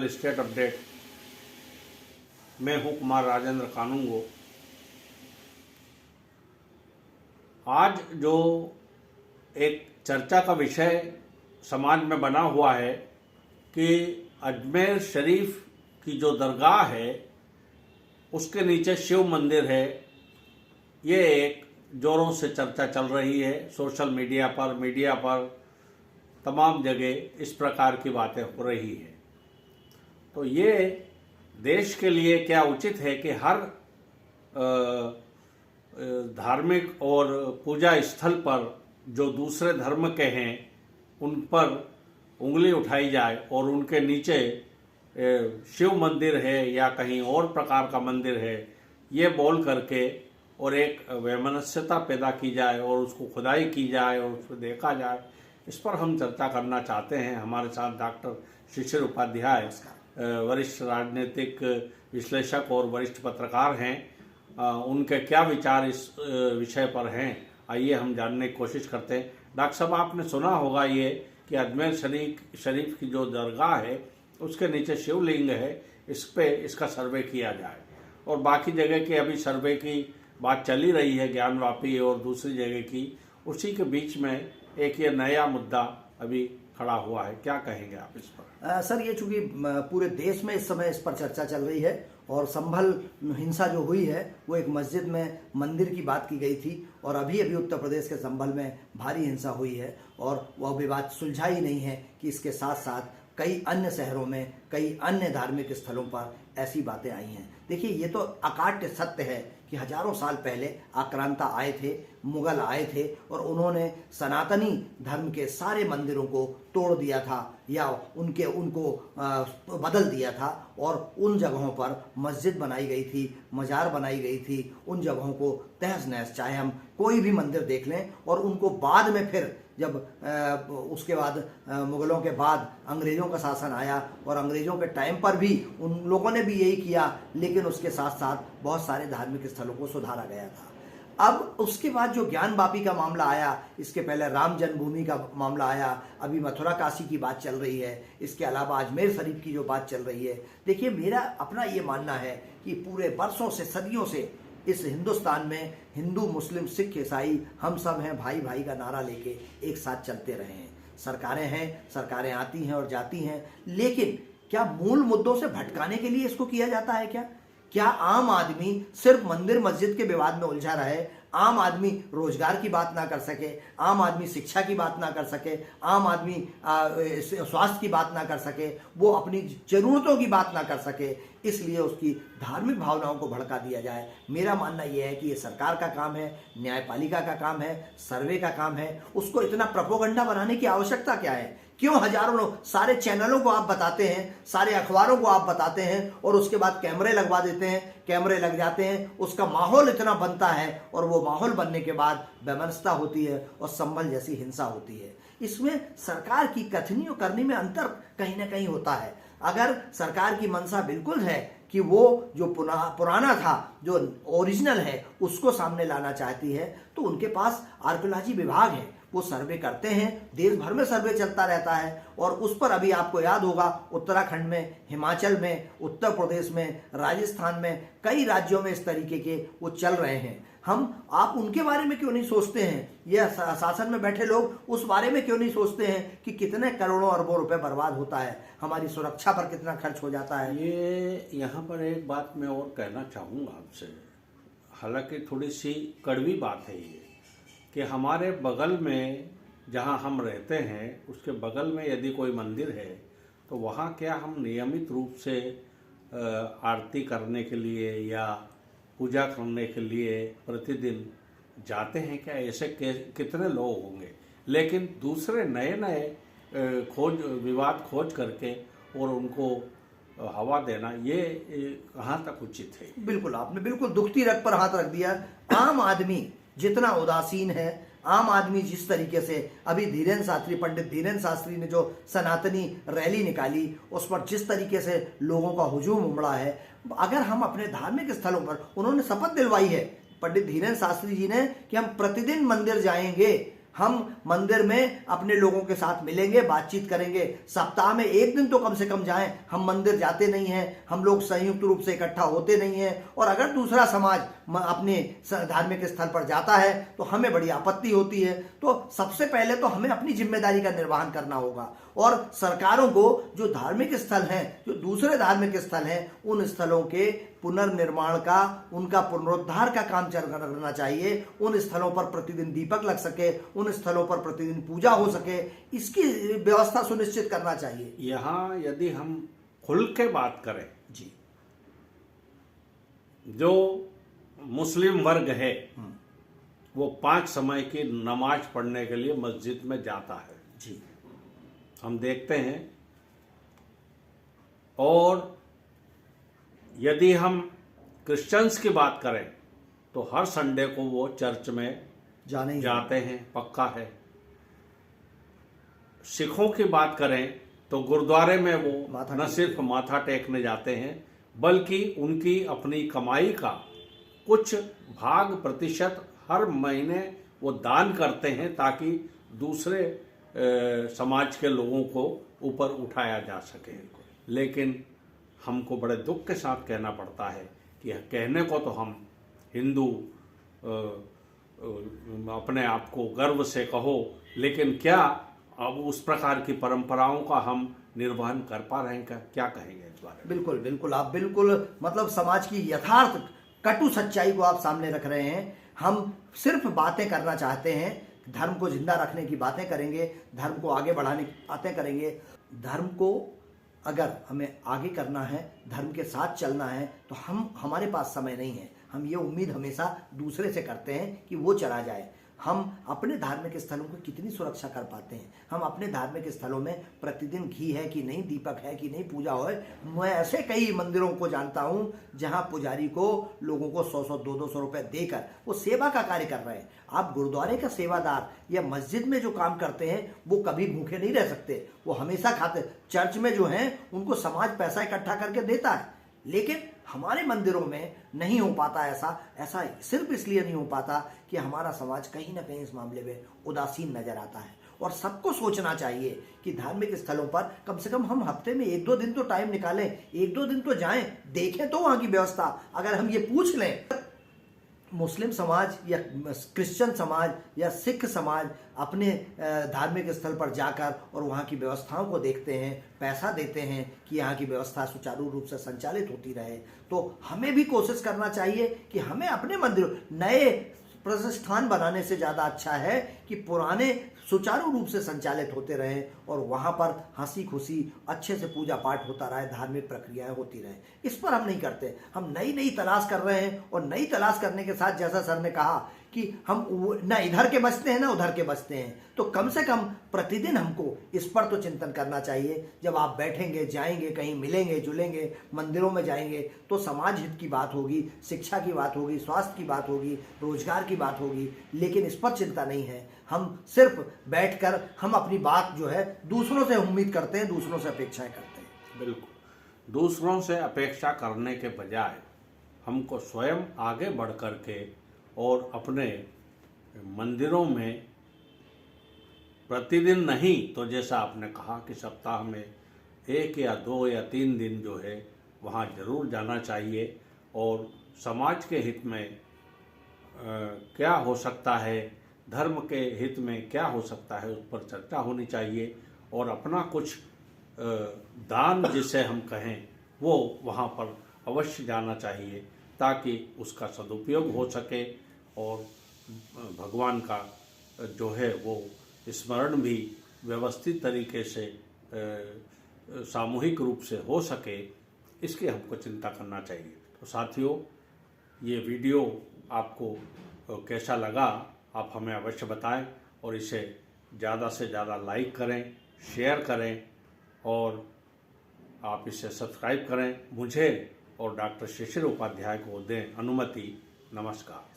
State update. मैं हूं कुमार राजेंद्र कानूंगो। आज जो एक चर्चा का विषय समाज में बना हुआ है कि अजमेर शरीफ की जो दरगाह है उसके नीचे शिव मंदिर है, ये एक जोरों से चर्चा चल रही है। सोशल मीडिया पर तमाम जगह इस प्रकार की बातें हो रही है। तो ये देश के लिए क्या उचित है कि हर धार्मिक और पूजा स्थल पर जो दूसरे धर्म के हैं उन पर उंगली उठाई जाए और उनके नीचे शिव मंदिर है या कहीं और प्रकार का मंदिर है ये बोल करके और एक वैमनस्यता पैदा की जाए और उसको खुदाई की जाए और उसको देखा जाए, इस पर हम चर्चा करना चाहते हैं। हमारे साथ डॉक्टर शिशिर उपाध्याय वरिष्ठ राजनीतिक विश्लेषक और वरिष्ठ पत्रकार हैं। उनके क्या विचार इस विषय पर हैं, आइए हम जानने की कोशिश करते हैं। डॉक्टर साहब, आपने सुना होगा ये कि अजमेर शरीफ की जो दरगाह है उसके नीचे शिवलिंग है, इस पे इसका सर्वे किया जाए और बाकी जगह के अभी सर्वे की बात चली रही है, ज्ञानवापी और दूसरी जगह की। उसी के बीच में एक ये नया मुद्दा अभी खड़ा हुआ है, क्या कहेंगे आप इस पर? सर, ये चूंकि पूरे देश में इस समय इस पर चर्चा चल रही है और संभल हिंसा जो हुई है वो एक मस्जिद में मंदिर की बात की गई थी और अभी उत्तर प्रदेश के संभल में भारी हिंसा हुई है और वह विवाद सुलझा ही नहीं है कि इसके साथ साथ कई अन्य शहरों में कई अन्य धार्मिक स्थलों पर ऐसी बातें आई हैं। देखिए, ये तो अकाट्य सत्य है कि हजारों साल पहले आक्रांता आए थे, मुगल आए थे और उन्होंने सनातनी धर्म के सारे मंदिरों को तोड़ दिया था या उनको बदल दिया था और उन जगहों पर मस्जिद बनाई गई थी, मजार बनाई गई थी। उन जगहों को तहस नहस, चाहे हम कोई भी मंदिर देख लें, और उनको बाद में फिर जब उसके बाद मुगलों के बाद अंग्रेज़ों का शासन आया और अंग्रेज़ों के टाइम पर भी उन लोगों ने भी यही किया, लेकिन उसके साथ साथ बहुत सारे धार्मिक स्थलों को सुधारा गया था। अब उसके बाद जो ज्ञानवापी का मामला आया, इसके पहले राम जन्मभूमि का मामला आया, अभी मथुरा काशी की बात चल रही है, इसके अलावा अजमेर शरीफ की जो बात चल रही है। देखिए, मेरा अपना ये मानना है कि पूरे बरसों से, सदियों से इस हिंदुस्तान में हिंदू, मुस्लिम, सिख, ईसाई हम सब हैं भाई भाई का नारा लेके एक साथ चलते रहे हैं। सरकारें आती हैं और जाती हैं, लेकिन क्या मूल मुद्दों से भटकाने के लिए इसको किया जाता है? क्या आम आदमी सिर्फ मंदिर मस्जिद के विवाद में उलझा रहे, आम आदमी रोजगार की बात ना कर सके, आम आदमी शिक्षा की बात ना कर सके, आम आदमी स्वास्थ्य की बात ना कर सके, वो अपनी जरूरतों की बात ना कर सके, इसलिए उसकी धार्मिक भावनाओं को भड़का दिया जाए? मेरा मानना यह है कि ये सरकार का काम है, न्यायपालिका का काम है, सर्वे का काम है। उसको इतना प्रोपोगंडा बनाने की आवश्यकता क्या है? क्यों हजारों लोग, सारे चैनलों को आप बताते हैं, सारे अखबारों को आप बताते हैं और उसके बाद कैमरे लगवा देते हैं, कैमरे लग जाते हैं, उसका माहौल इतना बनता है और वो माहौल बनने के बाद वैमनस्यता होती है और संभल जैसी हिंसा होती है। इसमें सरकार की कथनी और करनी में अंतर कहीं ना कहीं होता है। अगर सरकार की मंशा बिल्कुल है कि वो जो पुराना था, जो ओरिजिनल है, उसको सामने लाना चाहती है, तो उनके पास आर्कियोलॉजी विभाग है, वो सर्वे करते हैं, देश भर में सर्वे चलता रहता है और उस पर अभी आपको याद होगा उत्तराखंड में, हिमाचल में, उत्तर प्रदेश में, राजस्थान में, कई राज्यों में इस तरीके के वो चल रहे हैं। आप उनके बारे में क्यों नहीं सोचते हैं? यह शासन में बैठे लोग उस बारे में क्यों नहीं सोचते हैं कि कितने करोड़ों अरबों रुपए बर्बाद होता है, हमारी सुरक्षा पर कितना खर्च हो जाता है? ये यहाँ पर एक बात मैं और कहना चाहूँगा आपसे, हालांकि थोड़ी सी कड़वी बात है ये, कि हमारे बगल में जहाँ हम रहते हैं उसके बगल में यदि कोई मंदिर है तो वहाँ क्या हम नियमित रूप से आरती करने के लिए या पूजा करने के लिए प्रतिदिन जाते हैं क्या? ऐसे कितने लोग होंगे? लेकिन दूसरे नए विवाद खोज करके और उनको हवा देना, ये कहाँ तक उचित है? बिल्कुल, आपने बिल्कुल दुखती रग पर हाथ रख दिया। आम आदमी जितना उदासीन है, आम आदमी जिस तरीके से अभी पंडित धीरेन्द्र शास्त्री ने जो सनातनी रैली निकाली, उस पर जिस तरीके से लोगों का हुजूम उमड़ा है, अगर हम अपने धार्मिक स्थलों पर, उन्होंने शपथ दिलवाई है पंडित धीरेन्द्र शास्त्री जी ने कि हम प्रतिदिन मंदिर जाएंगे, हम मंदिर में अपने लोगों के साथ मिलेंगे, बातचीत करेंगे, सप्ताह में एक दिन तो कम से कम जाएं। हम मंदिर जाते नहीं हैं, हम लोग संयुक्त रूप से इकट्ठा होते नहीं हैं, और अगर दूसरा समाज अपने धार्मिक स्थल पर जाता है तो हमें बड़ी आपत्ति होती है। तो सबसे पहले तो हमें अपनी जिम्मेदारी का निर्वहन करना होगा, और सरकारों को जो धार्मिक स्थल हैं, जो दूसरे धार्मिक स्थल हैं, उन स्थलों के पुनर्निर्माण का, उनका पुनरुद्धार का काम करना चाहिए। उन स्थलों पर प्रतिदिन दीपक लग सके, उन स्थलों पर प्रतिदिन पूजा हो सके, इसकी व्यवस्था सुनिश्चित करना चाहिए। यहाँ यदि हम खुल के बात करें, जी, जो मुस्लिम वर्ग है वो 5 समय की नमाज पढ़ने के लिए मस्जिद में जाता है। जी, हम देखते हैं। और यदि हम क्रिश्चियंस की बात करें तो हर संडे को वो चर्च में जाते हैं, पक्का है। सिखों की बात करें तो गुरुद्वारे में वो न सिर्फ माथा टेकने जाते हैं, बल्कि उनकी अपनी कमाई का कुछ भाग प्रतिशत हर महीने वो दान करते हैं, ताकि दूसरे समाज के लोगों को ऊपर उठाया जा सके। लेकिन हमको बड़े दुख के साथ कहना पड़ता है कि कहने को तो हम हिंदू अपने आप को गर्व से कहो, लेकिन क्या अब उस प्रकार की परंपराओं का हम निर्वहन कर पा रहे हैं? क्या कहेंगे इस बारे में? बिल्कुल बिल्कुल, आप बिल्कुल मतलब समाज की यथार्थ कटु सच्चाई को आप सामने रख रहे हैं। हम सिर्फ बातें करना चाहते हैं, धर्म को जिंदा रखने की बातें करेंगे, धर्म को आगे बढ़ाने की बातें करेंगे। धर्म को अगर हमें आगे करना है, धर्म के साथ चलना है, तो हमारे पास समय नहीं है। हम ये उम्मीद हमेशा दूसरे से करते हैं कि वो चला जाए। हम अपने धार्मिक स्थलों की कितनी सुरक्षा कर पाते हैं? हम अपने धार्मिक स्थलों में प्रतिदिन घी है कि नहीं, दीपक है कि नहीं, पूजा हो। मैं ऐसे कई मंदिरों को जानता हूं जहां पुजारी को लोगों को 100-100, 200 रुपए देकर वो सेवा का कार्य कर रहे हैं। आप गुरुद्वारे का सेवादार या मस्जिद में जो काम करते हैं वो कभी भूखे नहीं रह सकते, वो हमेशा खाते। चर्च में जो हैं उनको समाज पैसा इकट्ठा करके देता है, लेकिन हमारे मंदिरों में नहीं हो पाता ऐसा सिर्फ इसलिए नहीं हो पाता कि हमारा समाज कहीं ना कहीं इस मामले में उदासीन नजर आता है। और सबको सोचना चाहिए कि धार्मिक स्थलों पर कम से कम हम हफ्ते में 1-2 दिन तो टाइम निकालें, 1-2 दिन तो जाएं, देखें तो वहां की व्यवस्था। अगर हम ये पूछ लें, मुस्लिम समाज या क्रिश्चियन समाज या सिख समाज अपने धार्मिक स्थल पर जाकर और वहाँ की व्यवस्थाओं को देखते हैं, पैसा देते हैं कि यहाँ की व्यवस्था सुचारू रूप से संचालित होती रहे, तो हमें भी कोशिश करना चाहिए कि हमें अपने मंदिरों, नए प्रतिष्ठान बनाने से ज़्यादा अच्छा है कि पुराने सुचारू रूप से संचालित होते रहें और वहाँ पर हंसी खुशी अच्छे से पूजा पाठ होता रहे, धार्मिक प्रक्रियाएं होती रहें। इस पर हम नहीं करते। हम नई नई तलाश कर रहे हैं, और नई तलाश करने के साथ जैसा सर ने कहा कि हम न इधर के बचते हैं ना उधर के बचते हैं, तो कम से कम प्रतिदिन हमको इस पर तो चिंतन करना चाहिए। जब आप बैठेंगे, जाएंगे, कहीं मिलेंगे जुलेंगे, मंदिरों में जाएंगे, तो समाज हित की बात होगी, शिक्षा की बात होगी, स्वास्थ्य की बात होगी, रोजगार की बात होगी, लेकिन इस पर चिंता नहीं है। हम सिर्फ बैठकर हम अपनी बात जो है दूसरों से उम्मीद करते हैं, दूसरों से अपेक्षाएं करते हैं। बिल्कुल, दूसरों से अपेक्षा करने के बजाय हमको स्वयं आगे बढ़ कर के और अपने मंदिरों में प्रतिदिन नहीं तो जैसा आपने कहा कि सप्ताह में 1 या 2 या 3 दिन जो है वहाँ जरूर जाना चाहिए, और समाज के हित में क्या हो सकता है, धर्म के हित में क्या हो सकता है, उस पर चर्चा होनी चाहिए, और अपना कुछ दान जिसे हम कहें वो वहाँ पर अवश्य जाना चाहिए, ताकि उसका सदुपयोग हो सके और भगवान का जो है वो स्मरण भी व्यवस्थित तरीके से सामूहिक रूप से हो सके, इसकी हमको चिंता करना चाहिए। तो साथियों, ये वीडियो आपको कैसा लगा आप हमें अवश्य बताएं, और इसे ज़्यादा से ज़्यादा लाइक करें, शेयर करें, और आप इसे सब्सक्राइब करें। मुझे और डॉक्टर शिशिर उपाध्याय को दें अनुमति। नमस्कार।